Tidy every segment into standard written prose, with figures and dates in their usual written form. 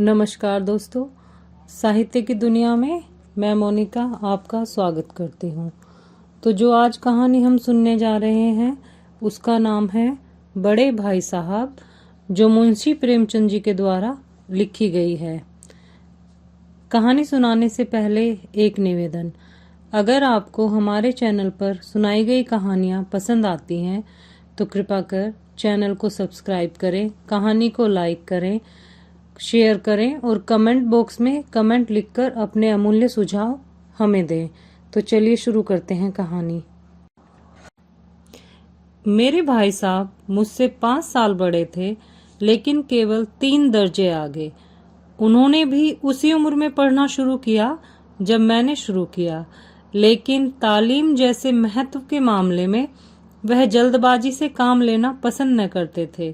नमस्कार दोस्तों, साहित्य की दुनिया में मैं मोनिका आपका स्वागत करती हूँ। तो जो आज कहानी हम सुनने जा रहे हैं उसका नाम है बड़े भाई साहब, जो मुंशी प्रेमचंद जी के द्वारा लिखी गई है। कहानी सुनाने से पहले एक निवेदन, अगर आपको हमारे चैनल पर सुनाई गई कहानियाँ पसंद आती हैं तो कृपा कर चैनल को सब्सक्राइब करें, कहानी को लाइक करें, शेयर करें और कमेंट बॉक्स में कमेंट लिखकर अपने अमूल्य सुझाव हमें दें। तो चलिए शुरू करते हैं कहानी। मेरे भाई साहब मुझसे 5 साल बड़े थे, लेकिन केवल 3 दर्जे आगे। उन्होंने भी उसी उम्र में पढ़ना शुरू किया जब मैंने शुरू किया, लेकिन तालीम जैसे महत्व के मामले में वह जल्दबाजी से काम लेना पसंद न करते थे।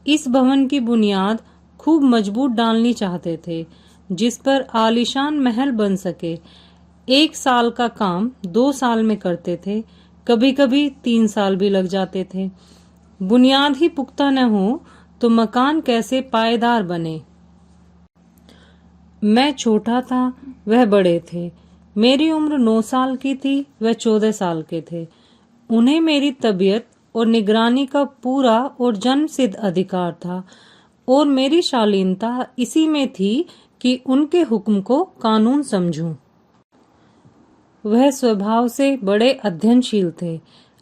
इस भवन की बुनियाद खूब मजबूत डालनी चाहते थे, जिस पर आलीशान महल बन सके। 1 साल का काम 2 साल में करते थे, कभी कभी 3 साल भी लग जाते थे। बुनियाद ही पुख्ता न हो तो मकान कैसे पायदार बने। मैं छोटा था, वह बड़े थे। मेरी उम्र 9 साल की थी, वह 14 साल के थे। उन्हें मेरी तबीयत और निगरानी का पूरा और जन्मसिद्ध अधिकार था, और मेरी शालीनता इसी में थी कि उनके हुक्म को कानून समझूं। वह स्वभाव से बड़े अध्ययनशील थे,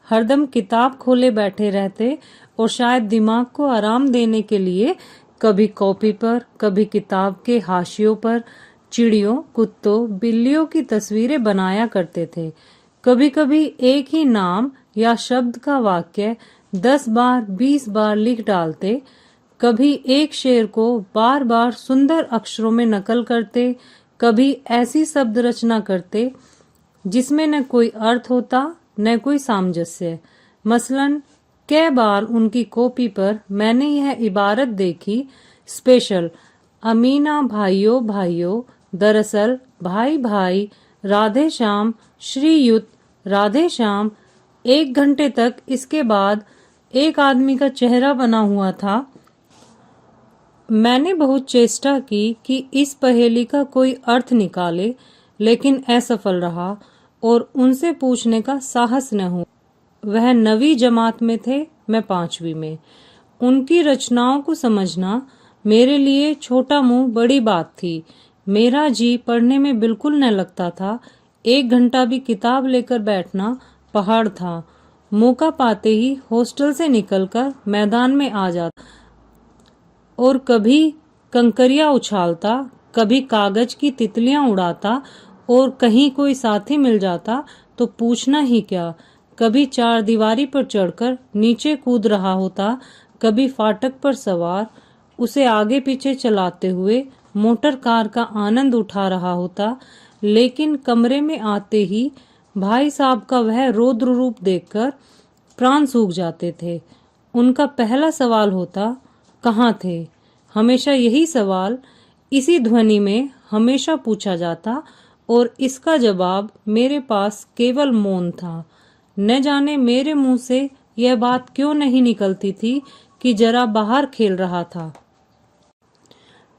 हरदम किताब खोले बैठे रहते और शायद दिमाग को आराम देने के लिए कभी कॉपी पर, कभी किताब के हाशियों पर चिड़ियों, कुत्तों, बिल्लियों की तस्वीरें बनाया करते थे। कभी कभी एक ही नाम या शब्द का वाक्य 10 बार 20 बार लिख डालते। कभी एक शेर को बार बार सुंदर अक्षरों में नकल करते, कभी ऐसी शब्द रचना करते जिसमें न कोई अर्थ होता न कोई सामंजस्य। मसलन कई बार उनकी कॉपी पर मैंने यह इबारत देखी, स्पेशल, अमीना भाइयों भाइयों, दरअसल भाई भाई, राधे श्याम, श्रीयुत, राधे श्याम। 1 घंटे तक इसके बाद एक आदमी का चेहरा बना हुआ था। मैंने बहुत चेष्टा की कि इस पहेली का कोई अर्थ निकाले, लेकिन असफल रहा और उनसे पूछने का साहस न हुआ। वह 9वीं जमात में थे, मैं 5वीं में। उनकी रचनाओं को समझना मेरे लिए छोटा मुंह बड़ी बात थी। मेरा जी पढ़ने में बिल्कुल न लगता था। 1 घंटा भी किताब लेकर बैठना पहाड़ था। मौका पाते ही हॉस्टल से निकलकर मैदान में आ जाता और कभी कंकरियां उछालता, कभी कागज की तितलियां उड़ाता, और कहीं कोई साथी मिल जाता तो पूछना ही क्या। कभी 4 दीवारी पर चढ़कर नीचे कूद रहा होता, कभी फाटक पर सवार उसे आगे पीछे चलाते हुए मोटर कार का आनंद उठा रहा होता। लेकिन कमरे में आते ही भाई साहब का वह रौद्र रूप देखकर प्राण सूख जाते थे। उनका पहला सवाल होता, कहाँ थे? हमेशा यही सवाल इसी ध्वनि में हमेशा पूछा जाता, और इसका जवाब मेरे पास केवल मौन था। न जाने मेरे मुंह से यह बात क्यों नहीं निकलती थी कि जरा बाहर खेल रहा था।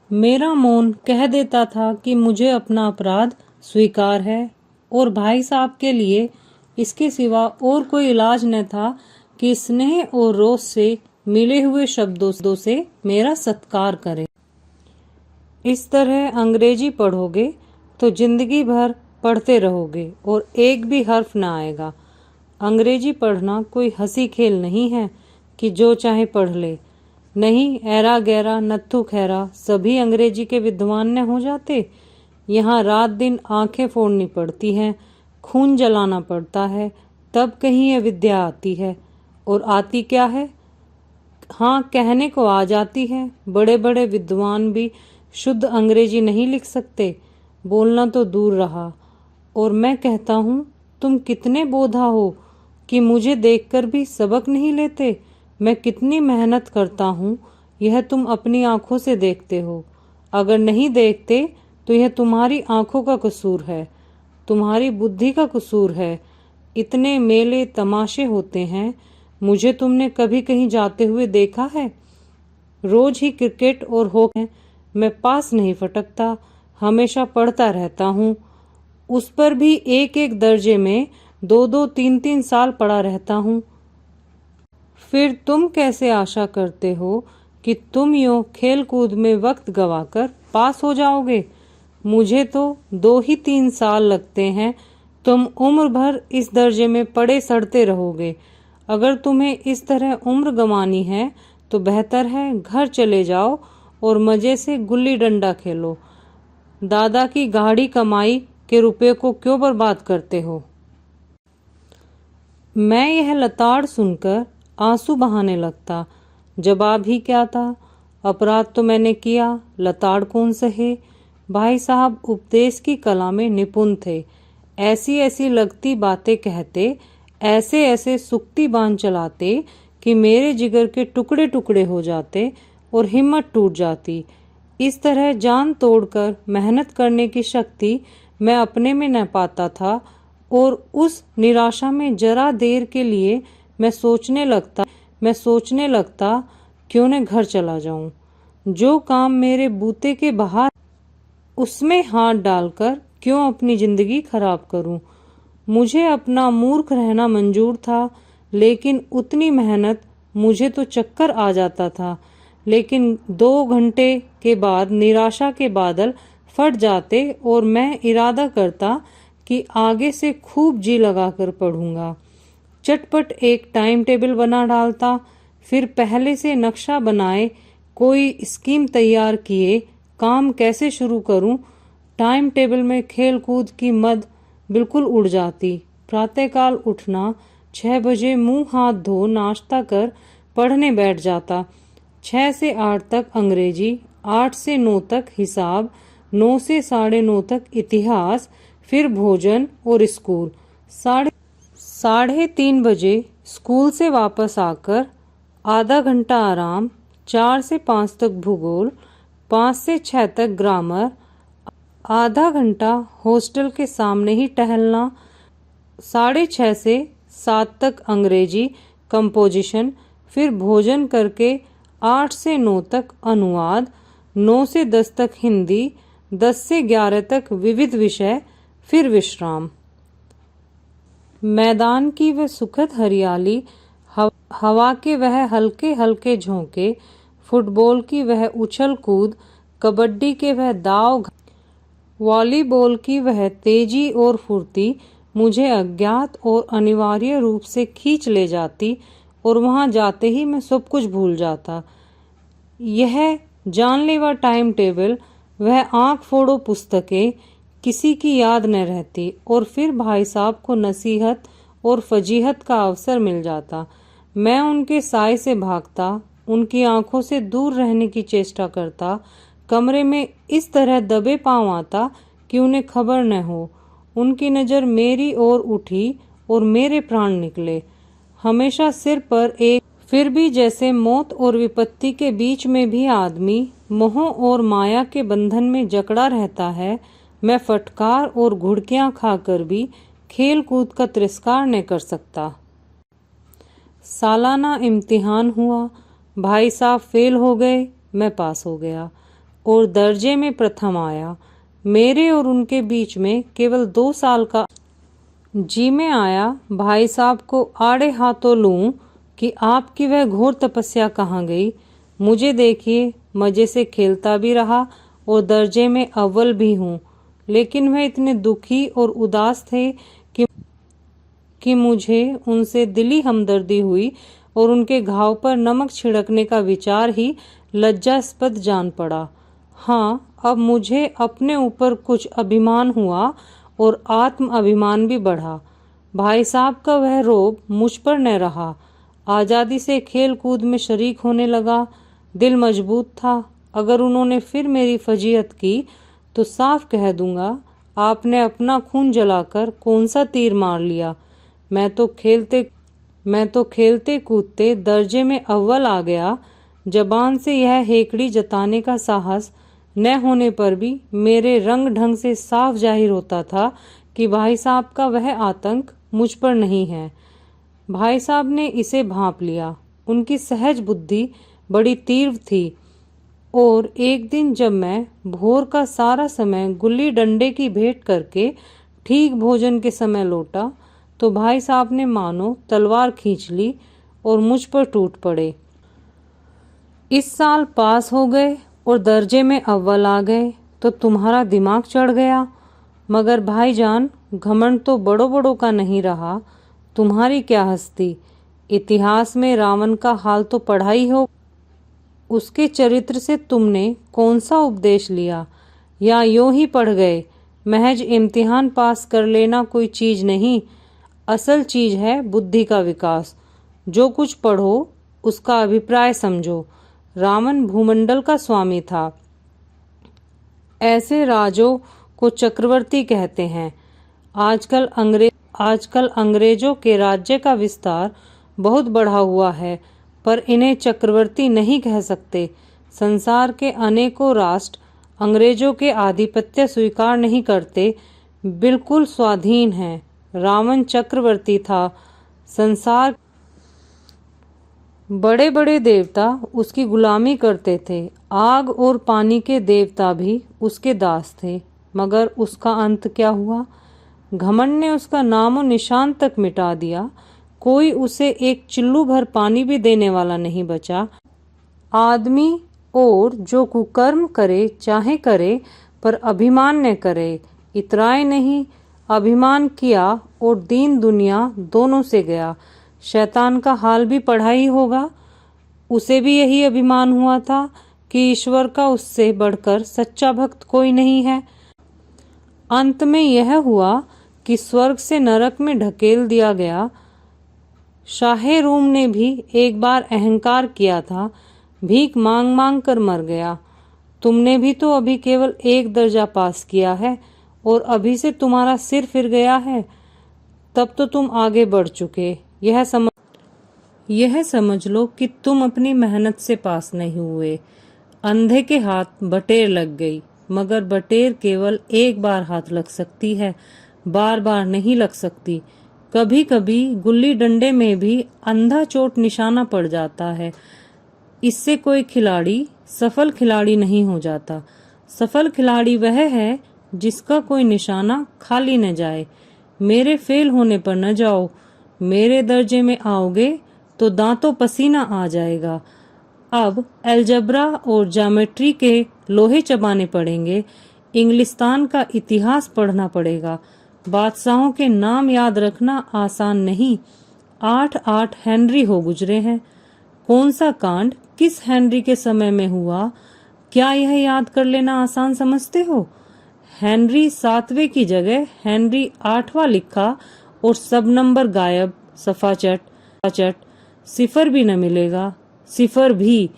मेरा मौन कह देता था कि मुझे अपना अपराध स्वीकार है, और भाई साहब के लिए इसके सिवा और कोई इलाज न था कि स्नेह और रोष से मिले हुए शब्दों से मेरा सत्कार करें। इस तरह अंग्रेजी पढ़ोगे तो जिंदगी भर पढ़ते रहोगे और एक भी हर्फ ना आएगा। अंग्रेजी पढ़ना कोई हंसी खेल नहीं है कि जो चाहे पढ़ ले। नहीं, ऐरा गैरा नत्थु खैरा सभी अंग्रेजी के विद्वान न हो जाते। यहाँ रात दिन आंखें फोड़नी पड़ती हैं, खून जलाना पड़ता है, तब कहीं यह विद्या आती है। और आती क्या है? हाँ, कहने को आ जाती है। बड़े बड़े विद्वान भी शुद्ध अंग्रेजी नहीं लिख सकते, बोलना तो दूर रहा। और मैं कहता हूँ, तुम कितने बोधा हो कि मुझे देखकर भी सबक नहीं लेते। मैं कितनी मेहनत करता हूँ, यह तुम अपनी आंखों से देखते हो। अगर नहीं देखते तो यह तुम्हारी आंखों का कसूर है, तुम्हारी बुद्धि का कसूर है। इतने मेले तमाशे होते हैं, मुझे तुमने कभी कहीं जाते हुए देखा है? रोज ही क्रिकेट और हॉकी, मैं पास नहीं फटकता, हमेशा पढ़ता रहता हूँ। उस पर भी एक एक दर्जे में 2-2, 3-3 साल पढ़ा रहता हूँ। फिर तुम कैसे आशा करते हो कि तुम यूं खेल कूद में वक्त गवाकर पास हो जाओगे? मुझे तो 2 ही 3 साल लगते हैं। तुम उम्र भर इस दर्जे में पड़े सड़ते रहोगे। अगर तुम्हें इस तरह उम्र गंवानी है तो बेहतर है घर चले जाओ और मजे से गुल्ली डंडा खेलो। दादा की गाढ़ी कमाई के रुपए को क्यों बर्बाद करते हो? मैं यह लताड़ सुनकर आंसू बहाने लगता। जवाब ही क्या था? अपराध तो मैंने किया, लताड़ कौन सहे। भाई साहब उपदेश की कला में निपुण थे। ऐसी ऐसी लगती बातें कहते, ऐसे ऐसे सुक्ति बांध चलाते कि मेरे जिगर के टुकड़े टुकड़े हो जाते और हिम्मत टूट जाती। इस तरह जान तोड़कर मेहनत करने की शक्ति मैं अपने में न पाता था और उस निराशा में जरा देर के लिए मैं सोचने लगता क्यों न घर चला जाऊं। जो काम मेरे बूते के बाहर, उसमें हाथ डालकर क्यों अपनी जिंदगी खराब करूं। मुझे अपना मूर्ख रहना मंजूर था, लेकिन उतनी मेहनत, मुझे तो चक्कर आ जाता था। लेकिन 2 घंटे के बाद निराशा के बादल फट जाते और मैं इरादा करता कि आगे से खूब जी लगाकर पढ़ूंगा। चटपट एक टाइम टेबल बना डालता, फिर पहले से नक्शा बनाए कोई स्कीम तैयार किए काम कैसे शुरू करूं। टाइम टेबल में खेल कूद की मद बिल्कुल उड़ जाती। प्रातःकाल उठना, 6 बजे मुंह हाथ धो नाश्ता कर पढ़ने बैठ जाता। 6 से 8 तक अंग्रेजी, 8 से 9 तक हिसाब, 9 से 9:30 तक इतिहास, फिर भोजन और स्कूल। 3:30 बजे स्कूल से वापस आकर आधा घंटा आराम, 4 से 5 तक भूगोल, 5 से 6 तक ग्रामर, आधा घंटा हॉस्टल के सामने ही टहलना, 6:30 से 7 तक अंग्रेजी कंपोजिशन, फिर भोजन करके 8 से 9 तक अनुवाद, 9 से 10 तक हिंदी, 10 से 11 तक विविध विषय, फिर विश्राम। मैदान की वह सुखद हरियाली, हवा के वह हल्के हल्के झोंके, फुटबॉल की वह उछल कूद, कबड्डी के वह दाव, वॉलीबॉल की वह तेजी और फुर्ती मुझे अज्ञात और अनिवार्य रूप से खींच ले जाती और वहां जाते ही मैं सब कुछ भूल जाता। यह जानलेवा टाइम टेबल, वह आंख फोड़ो पुस्तकें, किसी की याद न रहती और फिर भाई साहब को नसीहत और फजीहत का अवसर मिल जाता। मैं उनके साय से भागता, उनकी आंखों से दूर रहने की चेष्टा करता, कमरे में इस तरह दबे पांव आता कि उन्हें खबर न हो। उनकी नज़र मेरी ओर उठी और मेरे प्राण निकले। हमेशा सिर पर एक, फिर भी जैसे मौत और विपत्ति के बीच में भी आदमी मोह और माया के बंधन में जकड़ा रहता है, मैं फटकार और घुड़कियां खाकर भी खेल कूद का तिरस्कार न कर सकता। सालाना इम्तिहान हुआ, भाई साहब फेल हो गए, मैं पास हो गया और दर्जे में प्रथम आया। मेरे और उनके बीच में केवल 2 साल का जी में आया। भाई साहब को आड़े हाथों लूं कि आपकी वह घोर तपस्या कहाँ गई। मुझे देखिए, मजे से खेलता भी रहा और दर्जे में अव्वल भी हूँ, लेकिन वह इतने दुखी और उदास थे कि मुझे उनसे दिली हमदर्दी हुई और उनके घाव पर नमक छिड़कने का विचार ही लज्जास्पद जान पड़ा। हाँ, अब मुझे अपने ऊपर कुछ अभिमान हुआ और आत्म अभिमान भी बढ़ा। भाई साहब का वह रोब मुझ पर न रहा। आज़ादी से खेल कूद में शरीक होने लगा। दिल मजबूत था। अगर उन्होंने फिर मेरी फजीहत की तो साफ कह दूंगा, आपने अपना खून जलाकर कौन सा तीर मार लिया। मैं तो खेलते कूदते दर्जे में अव्वल आ गया। जबान से यह हेकड़ी जताने का साहस न होने पर भी मेरे रंग ढंग से साफ जाहिर होता था कि भाई साहब का वह आतंक मुझ पर नहीं है। भाई साहब ने इसे भांप लिया। उनकी सहज बुद्धि बड़ी तीव्र थी। और एक दिन जब मैं भोर का सारा समय गुल्ली डंडे की भेंट करके ठीक भोजन के समय लौटा तो भाई साहब ने मानो तलवार खींच ली और मुझ पर टूट पड़े। इस साल पास हो गए और दर्जे में अव्वल आ गए तो तुम्हारा दिमाग चढ़ गया। मगर भाईजान, घमंड तो बड़ों बड़ों का नहीं रहा। तुम्हारी क्या हस्ती। इतिहास में रावण का हाल तो पढ़ा ही हो। उसके चरित्र से तुमने कौन सा उपदेश लिया, या यूं ही पढ़ गए। महज इम्तिहान पास कर लेना कोई चीज नहीं, असल चीज है बुद्धि का विकास। जो कुछ पढ़ो उसका अभिप्राय समझो। रावण भूमंडल का स्वामी था। ऐसे राजों को चक्रवर्ती कहते हैं। आजकल अंग्रेजों के राज्य का विस्तार बहुत बढ़ा हुआ है, पर इन्हें चक्रवर्ती नहीं कह सकते। संसार के अनेकों राष्ट्र अंग्रेजों के आधिपत्य स्वीकार नहीं करते, बिल्कुल स्वाधीन हैं। रावण चक्रवर्ती था। संसार बड़े बड़े देवता उसकी गुलामी करते थे। आग और पानी के देवता भी उसके दास थे। मगर उसका अंत क्या हुआ? घमंड ने उसका नामो निशान तक मिटा दिया। कोई उसे एक चिल्लू भर पानी भी देने वाला नहीं बचा। आदमी और जो कुकर्म करे चाहे करे, पर अभिमान न करे। इतराए नहीं, अभिमान किया और दीन दुनिया दोनों से गया। शैतान का हाल भी पढ़ा ही होगा। उसे भी यही अभिमान हुआ था कि ईश्वर का उससे बढ़कर सच्चा भक्त कोई नहीं है। अंत में यह हुआ कि स्वर्ग से नरक में ढकेल दिया गया। शाहे रूम ने भी एक बार अहंकार किया था, भीख मांग मांग कर मर गया। तुमने भी तो अभी केवल एक दर्जा पास किया है और अभी से तुम्हारा सिर फिर गया है। तब तो तुम आगे बढ़ चुके। यह समझ लो कि तुम अपनी मेहनत से पास नहीं हुए। अंधे के हाथ बटेर लग गई, मगर बटेर केवल एक बार हाथ लग सकती है, बार बार नहीं लग सकती। कभी कभी गुल्ली डंडे में भी अंधा चोट निशाना पड़ जाता है। इससे कोई खिलाड़ी सफल खिलाड़ी नहीं हो जाता। सफल खिलाड़ी वह है जिसका कोई निशाना खाली न जाए। मेरे फेल होने पर न जाओ। मेरे दर्जे में आओगे तो दांतों पसीना आ जाएगा। अब अलजबरा और ज्योमेट्री के लोहे चबाने पड़ेंगे। इंग्लिस्तान का इतिहास पढ़ना पड़ेगा। बादशाहों के नाम याद रखना आसान नहीं। 8 हेनरी हो गुजरे हैं। कौन सा कांड किस हेनरी के समय में हुआ, क्या यह याद कर लेना आसान समझते हो? हेनरी 7वें की जगह हेनरी 8वां लिखा और सब नंबर गायब। सफा चट सिफर भी न मिलेगा। सिफर भी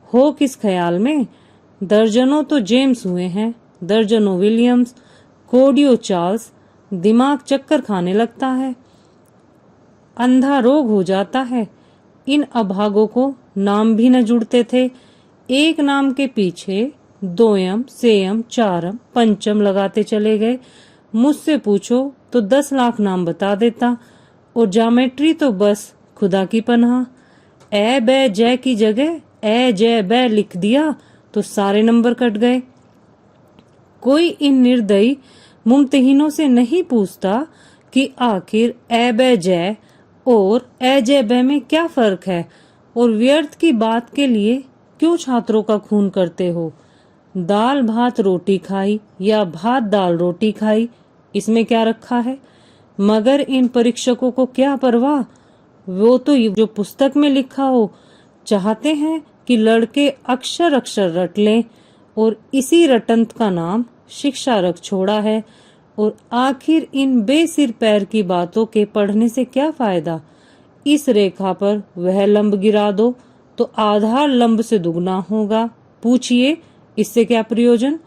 हो किस ख्याल में? दर्जनों तो जेम्स हुए हैं, दर्जनों विलियम्स, कोडियो चार्ल्स। दिमाग चक्कर खाने लगता है, अंधा रोग हो जाता है। इन अभागों को नाम भी न जुड़ते थे। एक नाम के पीछे 2 सेयम 4 पंचम लगाते चले गए। मुझसे पूछो तो 10 लाख नाम बता देता। और ज्योमेट्री तो बस खुदा की पनाह। ए बै जय की जगह ए जय बै लिख दिया तो सारे नंबर कट गए। कोई इन निर्दयी मुमतहिनों से नहीं पूछता कि आखिर ए बै जय और ए जय बै में क्या फर्क है, और व्यर्थ की बात के लिए क्यों छात्रों का खून करते हो? दाल भात रोटी खाई या भात दाल रोटी खाई, इसमें क्या रखा है? मगर इन परीक्षकों को क्या परवाह। वो तो जो पुस्तक में लिखा हो चाहते हैं कि लड़के अक्षर अक्षर रट लें, और इसी रटंत का नाम शिक्षा रख छोड़ा है। और आखिर इन बेसिर पैर की बातों के पढ़ने से क्या फायदा? इस रेखा पर वह लंब गिरा दो तो आधार लंब से दुगना होगा। पूछिए इससे क्या प्रयोजन?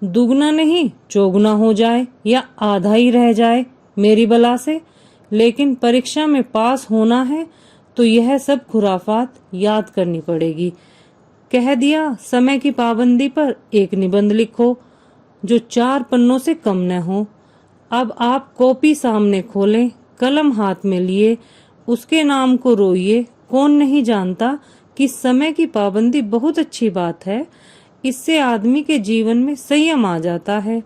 दुगना नहीं चौगुना हो जाए या आधा ही रह जाए मेरी बला से। लेकिन परीक्षा में पास होना है तो यह सब खुराफात याद करनी पड़ेगी। कह दिया समय की पाबंदी पर एक निबंध लिखो जो 4 पन्नों से कम न हो। अब आप कॉपी सामने खोलें, कलम हाथ में लिए उसके नाम को रोइए। कौन नहीं जानता कि समय की पाबंदी बहुत अच्छी बात है। इससे आदमी के जीवन में संयम आ जाता है,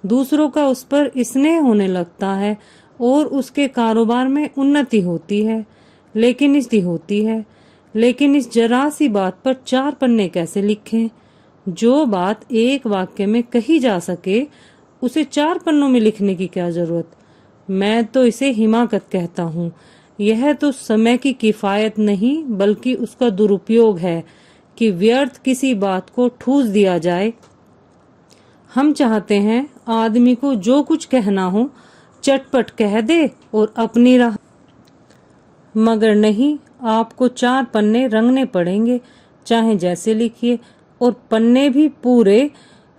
दूसरों का उस पर स्नेह होने लगता है और उसके कारोबार में उन्नति होती है। लेकिन इस जरा सी बात पर 4 पन्ने कैसे लिखें? जो बात एक वाक्य में कही जा सके उसे 4 पन्नों में लिखने की क्या जरूरत? मैं तो इसे हिमाकत कहता हूँ। यह तो समय की किफायत नहीं बल्कि उसका दुरुपयोग है कि व्यर्थ किसी बात को ठूस दिया जाए। हम चाहते हैं आदमी को जो कुछ कहना हो चटपट कह दे और अपनी राह, मगर नहीं, आपको 4 पन्ने रंगने पड़ेंगे, चाहे जैसे लिखिए, और पन्ने भी पूरे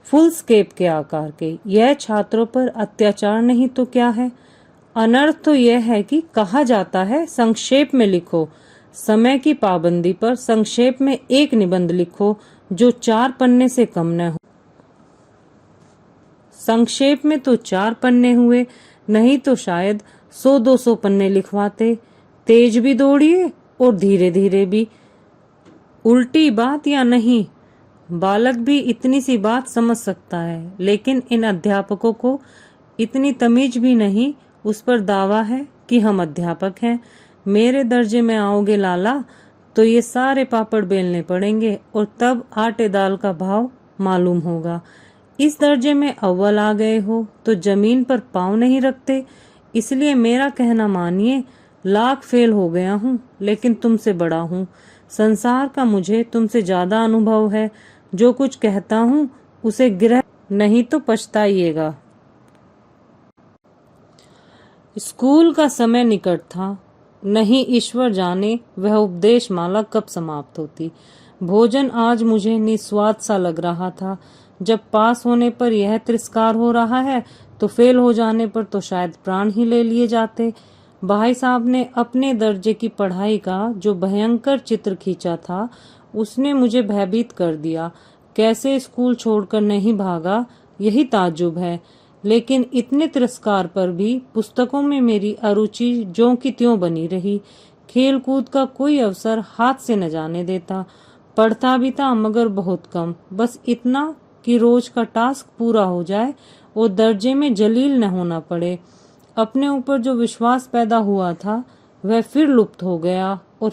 फुल स्केप के आकार के। यह छात्रों पर अत्याचार नहीं तो क्या है? अनर्थ तो यह है कि कहा जाता है संक्षेप में लिखो। समय की पाबंदी पर संक्षेप में एक निबंध लिखो जो 4 पन्ने से कम न हो। संक्षेप में तो 4 पन्ने हुए, नहीं तो शायद 100-200 पन्ने लिखवाते। तेज भी दौड़िए और धीरे धीरे भी। उल्टी बात या नहीं, बालक भी इतनी सी बात समझ सकता है, लेकिन इन अध्यापकों को इतनी तमीज भी नहीं। उस पर दावा है कि हम अध्यापक हैं। मेरे दर्जे में आओगे लाला तो ये सारे पापड़ बेलने पड़ेंगे और तब आटे दाल का भाव मालूम होगा। इस दर्जे में अव्वल आ गए हो तो जमीन पर पाँव नहीं रखते। इसलिए मेरा कहना मानिए, लाख फेल हो गया हूँ लेकिन तुमसे बड़ा हूँ। संसार का मुझे तुमसे ज्यादा अनुभव है। जो कुछ कहता हूँ उसे ग्रह नहीं तो पछताइएगा। स्कूल का समय निकट था। नहीं ईश्वर जाने वह उपदेश माला कब समाप्त होती। भोजन आज मुझे निस्वाद सा लग रहा था। जब पास होने पर यह तिरस्कार हो रहा है तो फेल हो जाने पर तो शायद प्राण ही ले लिए जाते। भाई साहब ने अपने दर्जे की पढ़ाई का जो भयंकर चित्र खींचा था उसने मुझे भयभीत कर दिया। कैसे स्कूल छोड़कर नहीं भागा यही ताज्जुब है। लेकिन इतने तिरस्कार पर भी पुस्तकों में मेरी अरुचि ज्यों की त्यों बनी रही। खेल कूद का कोई अवसर हाथ से न जाने देता। पढ़ता भी था मगर बहुत कम, बस इतना कि रोज का टास्क पूरा हो जाए और दर्जे में जलील न होना पड़े। अपने ऊपर जो विश्वास पैदा हुआ था वह फिर लुप्त हो गया और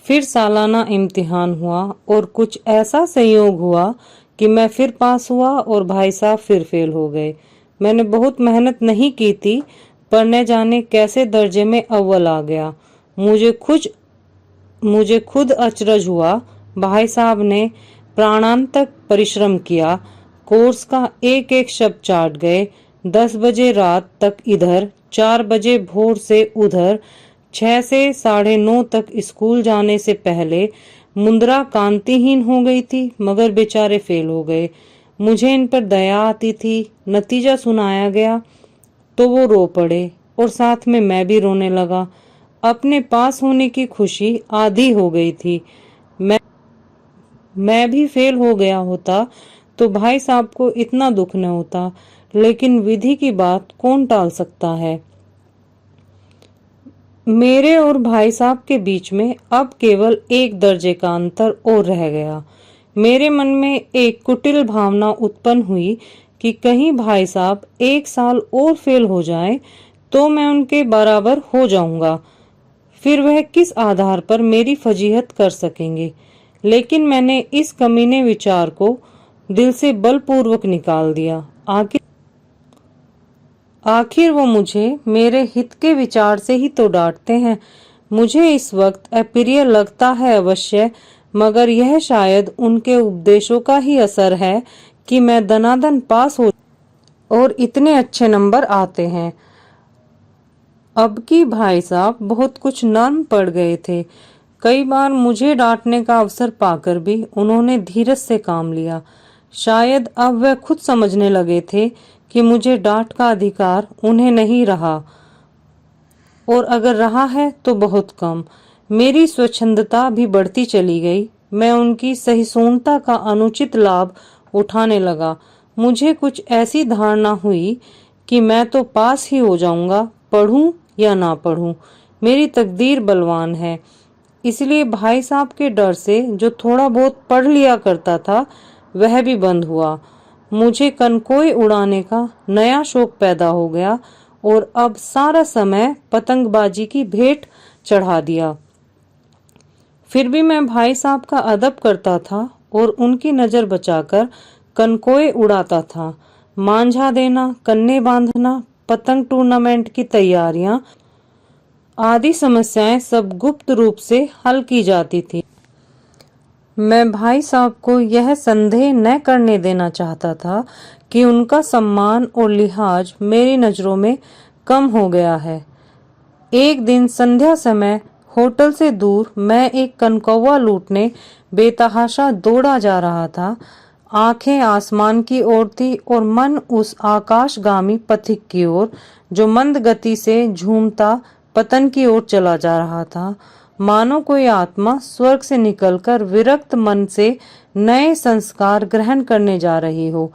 फिर सालाना इम्तिहान हुआ और कुछ ऐसा संयोग हुआ कि मैं फिर पास हुआ और भाई साहब फिर फेल हो गए। मैंने बहुत मेहनत नहीं की थी पर न जाने कैसे दर्जे में अव्वल आ गया। मुझे खुद अचरज हुआ। भाई साहब ने प्राणांतक परिश्रम किया, कोर्स का एक एक शब्द चाट गए। 10 बजे रात तक इधर, 4 बजे भोर से उधर, 6 से 9:30 तक स्कूल जाने से पहले मुंद्रा कांतिहीन हो गई थी मगर बेचारे फेल हो गए। मुझे इन पर दया आती थी। नतीजा सुनाया गया तो वो रो पड़े और साथ में मैं भी रोने लगा। अपने पास होने की खुशी आधी हो गई थी। मैं भी फेल हो गया होता तो भाई साहब को इतना दुख न होता, लेकिन विधि की बात कौन टाल सकता है। मेरे और भाई साहब के बीच में अब केवल एक दर्जे का अंतर और रह गया। मेरे मन में एक कुटिल भावना उत्पन्न हुई कि कहीं भाई साहब 1 साल और फेल हो जाएं तो मैं उनके बराबर हो जाऊंगा। फिर वह किस आधार पर मेरी फजीहत कर सकेंगे। लेकिन मैंने इस कमीने विचार को दिल से बलपूर्वक निकाल दिया। आखिर वो मुझे मेरे हित के विचार से ही तो डांटते हैं। मुझे इस वक्त अप्रिय लगता है अवश्य, मगर यह शायद उनके उपदेशों का ही असर है कि मैं दनादन पास हो और इतने अच्छे नंबर आते हैं। अब की भाई साहब बहुत कुछ नर्म पड़ गए थे। कई बार मुझे डांटने का अवसर पाकर भी उन्होंने धीरज से काम लिया। शायद अब वह खुद समझने लगे थे कि मुझे डांट का अधिकार उन्हें नहीं रहा, और अगर रहा है तो बहुत कम। मेरी स्वच्छंदता भी बढ़ती चली गई। मैं उनकी सहिष्णुता का अनुचित लाभ उठाने लगा। मुझे कुछ ऐसी धारणा हुई कि मैं तो पास ही हो जाऊंगा, पढ़ूं या ना पढ़ूं। मेरी तकदीर बलवान है। इसलिए भाई साहब के डर से जो थोड़ा बहुत पढ़ लिया करता था वह भी बंद हुआ। मुझे कनकोई उड़ाने का नया शौक पैदा हो गया और अब सारा समय पतंगबाजी की भेंट चढ़ा दिया। फिर भी मैं भाई साहब का अदब करता था और उनकी नजर बचाकर कनकोए उड़ाता था। मांझा देना, कन्ने बांधना, पतंग टूर्नामेंट की तैयारियां आदि समस्याएं सब गुप्त रूप से हल की जाती थी। मैं भाई साहब को यह संदेह न करने देना चाहता था कि उनका सम्मान और लिहाज मेरी नजरों में कम हो गया है। एक दिन संध्या समय होटल से दूर मैं एक कनकौवा लूटने बेतहाशा दौड़ा जा रहा था। आंखें आसमान की ओर थी और मन उस आकाशगामी पथिक की ओर जो मंद गति से झूमता पतन की ओर चला जा रहा था। मानो कोई आत्मा स्वर्ग से निकलकर विरक्त मन से नए संस्कार ग्रहण करने जा रही हो।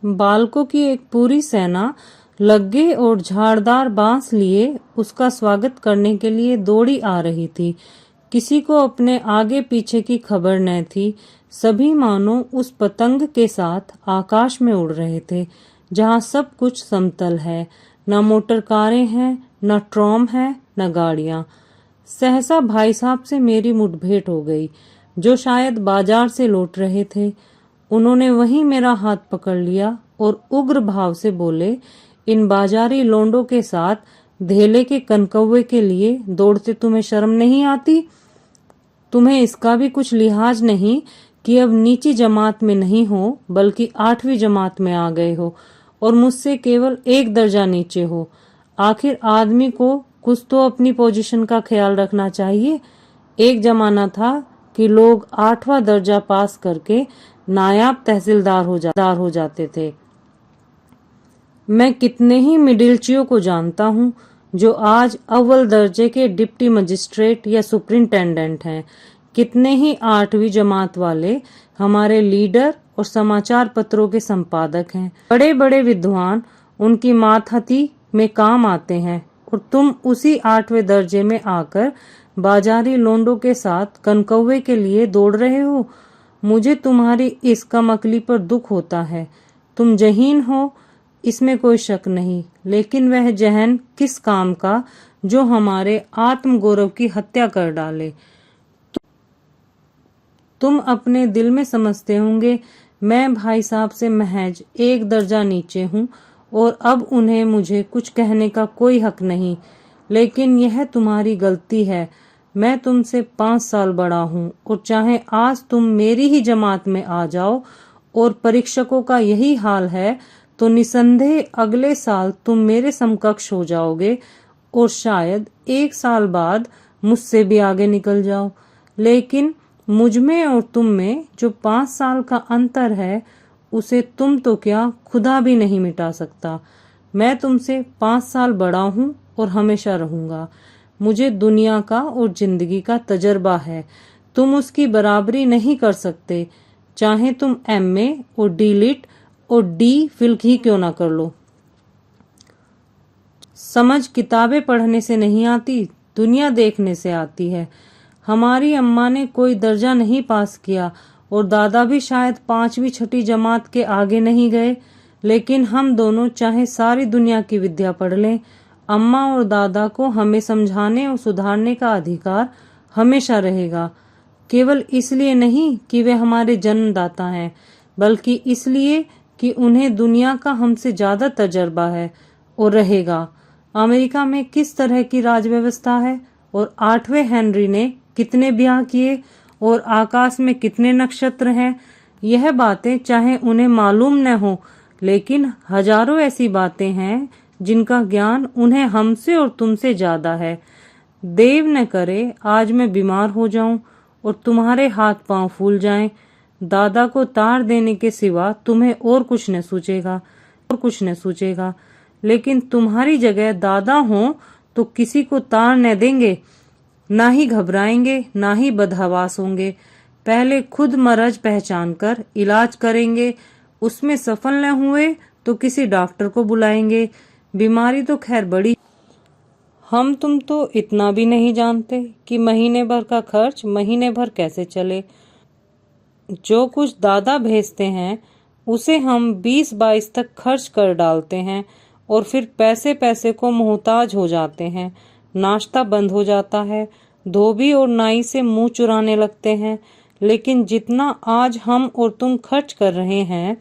बालकों की एक पूरी सेना लग्गे और झाड़दार बांस लिए उसका स्वागत करने के लिए दौड़ी आ रही थी। किसी को अपने आगे पीछे की खबर न थी। सभी मानो उस पतंग के साथ आकाश में उड़ रहे थे जहाँ सब कुछ समतल है। न मोटर कारें हैं, न ट्रॉम है, न गाड़ियां। सहसा भाई साहब से मेरी मुठभेड़ हो गई, जो शायद बाजार से लौट रहे थे। उन्होंने वहीं मेरा हाथ पकड़ लिया और उग्र भाव से बोले, इन बाजारी लोंडों के साथ धेले के कनकौवे के लिए दौड़ते तुम्हें शर्म नहीं आती? तुम्हें इसका भी कुछ लिहाज नहीं कि अब नीची जमात में नहीं हो बल्कि 8वीं जमात में आ गए हो और मुझसे केवल एक दर्जा नीचे हो। आखिर आदमी को कुछ तो अपनी पोजीशन का ख्याल रखना चाहिए। एक जमाना था कि लोग 8वां दर्जा पास करके नायाब तहसीलदार हो जाते थे। मैं कितने ही मिडिलचियों को जानता हूँ जो आज अव्वल दर्जे के डिप्टी मजिस्ट्रेट या सुपरिंटेंडेंट हैं। कितने ही 8वीं जमात वाले हमारे लीडर और समाचार पत्रों के संपादक हैं। बड़े बड़े विद्वान उनकी मातहती में काम आते हैं और तुम उसी 8वें दर्जे में आकर बाजारी लोंडों के साथ कनकौवे के लिए दौड़ रहे हो। मुझे तुम्हारी इस कमअक्ली पर दुख होता है। तुम जहीन हो, इसमें कोई शक नहीं, लेकिन वह जहन किस काम का जो हमारे आत्मगौरव की हत्या कर डाले। तुम अपने दिल में समझते होंगे मैं भाई साहब से महज एक दर्जा नीचे हूँ और अब उन्हें मुझे कुछ कहने का कोई हक नहीं, लेकिन यह तुम्हारी गलती है। मैं तुमसे 5 साल बड़ा हूँ और चाहे आज तुम मेरी ही जमात में आ जाओ और परीक्षकों का यही हाल है तो निसंदेह अगले साल तुम मेरे समकक्ष हो जाओगे और शायद 1 साल बाद मुझसे भी आगे निकल जाओ। लेकिन मुझ में और तुम में जो 5 साल का अंतर है उसे तुम तो क्या खुदा भी नहीं मिटा सकता। मैं तुमसे 5 साल बड़ा हूँ और हमेशा रहूंगा। मुझे दुनिया का और जिंदगी का तजर्बा है। तुम उसकी बराबरी नहीं कर सकते, चाहे तुम MA और D.Litt और D.Phil ही क्यों ना कर लो। समझ किताबें पढ़ने से नहीं आती, दुनिया देखने से आती है। हमारी अम्मा ने कोई दर्जा नहीं पास किया और दादा भी शायद 5वीं 6ठी जमात के आगे नहीं गए, लेकिन हम दोनों चाहे सारी दुनिया की विद्या पढ़ लें, अम्मा और दादा को हमें समझाने और सुधारने का अधिकार हमेशा रहेगा। केवल इसलिए नहीं कि वे हमारे जन्मदाता हैं, बल्कि इसलिए कि उन्हें दुनिया का हमसे ज्यादा तजर्बा है और रहेगा। अमेरिका में किस तरह की राज व्यवस्था है और 8वें हेनरी ने कितने ब्याह किए और आकाश में कितने नक्षत्र हैं, यह बातें चाहे उन्हें मालूम न हो, लेकिन हजारों ऐसी बातें हैं जिनका ज्ञान उन्हें हमसे और तुमसे ज्यादा है। देव न करे आज मैं बीमार हो जाऊं और तुम्हारे हाथ पांव फूल जाएं। दादा को तार देने के सिवा तुम्हें और कुछ न सूझेगा, लेकिन तुम्हारी जगह दादा हो तो किसी को तार न देंगे, ना ही घबराएंगे, ना ही बदहवास होंगे। पहले खुद मरज पहचान कर इलाज करेंगे, उसमें सफल न हुए तो किसी डॉक्टर को बुलाएंगे। बीमारी तो खैर बड़ी। हम तुम तो इतना भी नहीं जानते कि महीने भर का खर्च महीने भर कैसे चले। जो कुछ दादा भेजते हैं उसे हम 20-22 तक खर्च कर डालते हैं और फिर पैसे पैसे को मोहताज हो जाते हैं। नाश्ता बंद हो जाता है, धोबी और नाई से मुंह चुराने लगते हैं। लेकिन जितना आज हम और तुम खर्च कर रहे हैं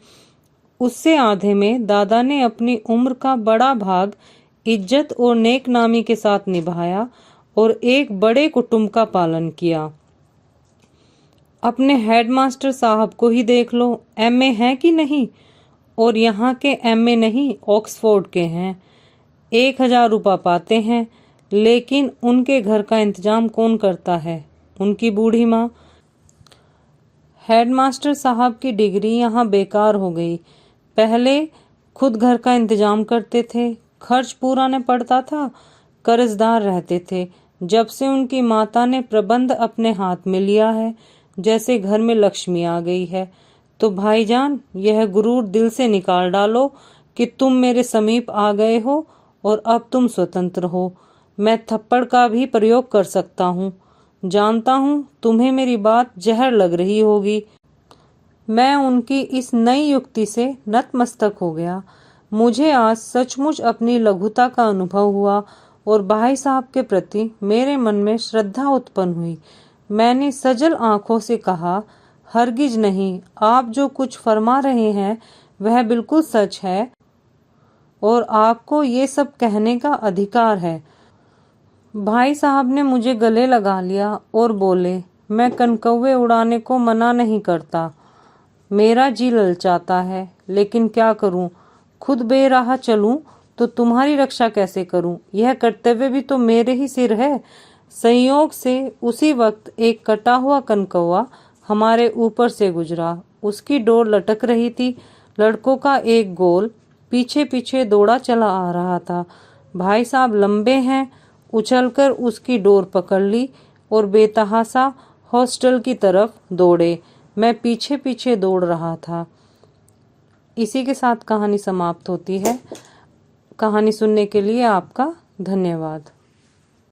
उससे आधे में दादा ने अपनी उम्र का बड़ा भाग इज्जत और नेकनामी के साथ निभाया और एक बड़े कुटुंब का पालन किया। अपने हेडमास्टर साहब को ही देख लो, एमए है कि नहीं? और यहाँ के एमए नहीं, ऑक्सफोर्ड के हैं। 1000 रुपये पाते हैं, लेकिन उनके घर का इंतजाम कौन करता है? उनकी बूढ़ी माँ। हेडमास्टर साहब की डिग्री यहाँ बेकार हो गई। पहले खुद घर का इंतजाम करते थे, खर्च पूरा न पड़ता था, कर्जदार रहते थे। जब से उनकी माता ने प्रबंध अपने हाथ में लिया है, जैसे घर में लक्ष्मी आ गई है। तो भाईजान, यह गुरूर दिल से निकाल डालो कि तुम मेरे समीप आ गए हो और अब तुम स्वतंत्र हो। मैं थप्पड़ का भी प्रयोग कर सकता हूँ। जानता हूँ तुम्हें मेरी बात जहर लग रही होगी। मैं उनकी इस नई युक्ति से नतमस्तक हो गया। मुझे आज सचमुच अपनी लघुता का अनुभव हुआ और भाई साहब के प्रति मेरे मन में श्रद्धा उत्पन्न हुई। मैंने सजल आंखों से कहा, हरगिज नहीं, आप जो कुछ फरमा रहे हैं वह बिल्कुल सच है और आपको ये सब कहने का अधिकार है। भाई साहब ने मुझे गले लगा लिया और बोले, मैं कनकौवे उड़ाने को मना नहीं करता, मेरा जी ललचाता है, लेकिन क्या करूं? खुद बेराह चलूं तो तुम्हारी रक्षा कैसे करूं? यह कर्तव्य भी तो मेरे ही सिर है। संयोग से उसी वक्त एक कटा हुआ कनकौवा हमारे ऊपर से गुजरा। उसकी डोर लटक रही थी। लड़कों का एक गोल पीछे पीछे दौड़ा चला आ रहा था। भाई साहब लंबे हैं, उछलकर उसकी डोर पकड़ ली और बेतहासा हॉस्टल की तरफ दौड़े। मैं पीछे पीछे दौड़ रहा था। इसी के साथ कहानी समाप्त होती है। कहानी सुनने के लिए आपका धन्यवाद।